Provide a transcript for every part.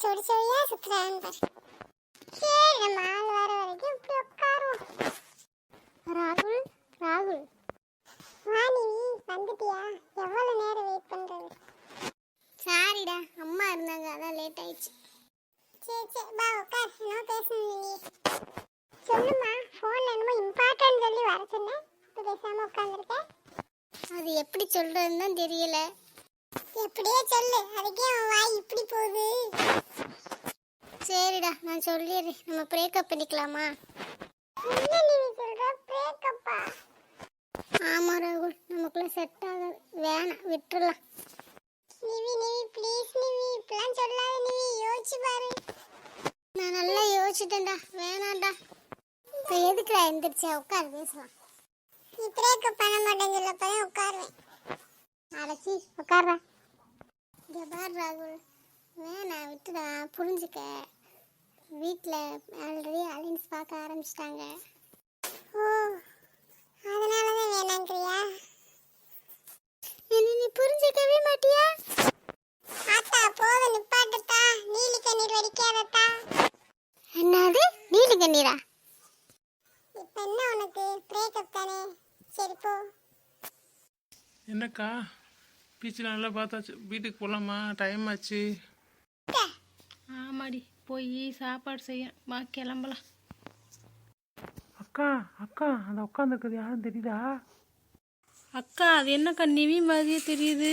சொடி சொடியா சுத்துறான்னு பாரு. சரி நம்ம ஆள் வர வரைக்கும் இப்படி உட்காருவோம். ராகுல் ராகுல் வா, நீ வந்துட்டியா? எவ்வளவு நேரம் வெயிட் பண்றது? சாரிடா, அம்மா இருந்தாங்க அதான் லேட் ஆயிடுச்சு. சரி சரி வா உட்கார், என்ன பேசணும் நீ? சொல்லுமா, ஃபோன்ல என்னமோ இம்பார்ட்டன்ட் சொல்லி வர சொன்னேன், இப்போ பேசாம உட்காந்துருக்கேன். அது எப்படி சொல்றதுன்னு தான் தெரியல. எப்படியே சொல்லு, அதுக்கே உன் வாய் இப்படி போகுது. சரிடா நான் சொல்லிடுறேன், நம்ம பிரேக்கப் பண்ணிக்கலாமா? என்ன நீ சொல்ற, பிரேக்கப்பா? ஆமா ராகுல், நமக்குள்ள செட் ஆகாது, வேணாம் விட்டுறலாம். நிவி நிவி ப்ளீஸ் நிவி, இப்பெல்லாம் சொல்லாத நிவி, யோசிச்சு பாரு. நான் நல்லா யோசிச்சுட்டேன்டா, வேணாம்டா. இப்போ எதுக்குடா எந்திரிச்சா, உட்காரு பேசலாம். நீ பிரேக்கப் பண்ண மாட்டேன்னு சொல்லப்பதான் உட்காருவேன். அடைச்சி உட்கார்றா. இங்கே பாரு ராகுல், வேணாம் விட்டுடா, புரிஞ்சுக்க. வீட்டில் ஆல்ரெடி அலைன்ஸ் பார்க்க ஆரம்பிச்சிட்டாங்க. ஓ, அதனால தான் வேணாங்கிறியா? என்ன நீ புரிஞ்சுக்கவே மாட்டியா? ஆத்தா போத நிப்பாட்டத்தா, நீலி கண்ணீர் வடிக்காதத்தா. என்னது நீலி கண்ணீரா? இப்போ என்ன உனக்கு, பிரேக்கப் தானே, சரி போ. என்னக்கா பீச்சில் நல்லா பார்த்தாச்சு, வீட்டுக்கு போகலாமா? டைம் ஆச்சு. ஆமாடி, போய் சாப்பாடு செய்ய, வா கிளம்பலாம். அக்கா அக்கா அந்த உட்காந்துருக்குது யாரும் தெரியுதா? அக்கா அது என்னக்கா நிவி மாதிரியே தெரியுது.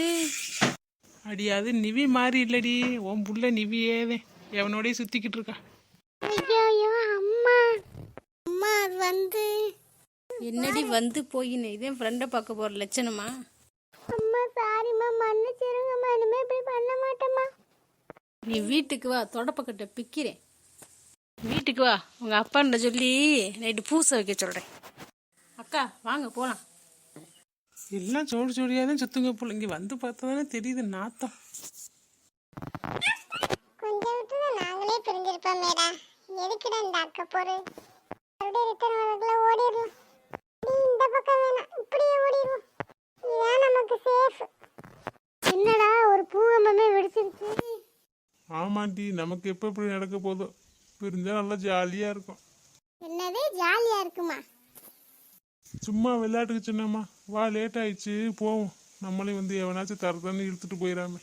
அடி அது நிவி மாதிரி இல்லடி, உன் புள்ள நிவியேதே எவனோடய சுற்றிக்கிட்டு இருக்கா. ஐயோ அம்மா, அம்மா அது வந்து என்னடி வந்து போயின்னு, இதே ஃப்ரெண்டை பார்க்க போகிற லட்சணமா? அம்மா சாரிம்மா, மன்னிச்சிருங்கம்மா, இனிமே இப்படி பண்ண மாட்டேம்மா. நீ வீட்டுக்கு வா, தொடப்பக்கிட்ட பிக்கிறேன். வீட்டுக்கு வா, உங்கள் அப்பாண்ட சொல்லி நைட்டு பூசை வைக்க சொல்கிறேன். அக்கா வாங்க போகலாம். எல்லாம் ஜோடி ஜோடியாக தான் சுத்துங்க போல, இங்கே வந்து பார்த்தா தானே தெரியுது நாத்தம். கொஞ்சம் விட்டு நாங்களே பிரிஞ்சிருப்போம் மேடா, எதுக்குடா இந்த அக்க போரு? அப்படியே ரிட்டர்ன் வரக்குள்ள ஓடிடலாம். நீ இந்த பக்கம் வேணாம், இப்படியே ஓடிடுவோம், இதான் நமக்கு சேஃப். என்னடா ஒரு பூகம்பமே வெடிச்சிருச்சு. ஆமாண்டி, நமக்கு எப்போ இப்படி நடக்க போதோ, பிரிஞ்சால் நல்லா ஜாலியாக இருக்கும். என்னது ஜாலியா இருக்குமா? சும்மா விளையாட்டுக்கு சொன்னம்மா, வா லேட் ஆயிடுச்சு போவோம், நம்மளே வந்து எவனாச்சும் தரத்தானு இழுத்துட்டு போயிடாம.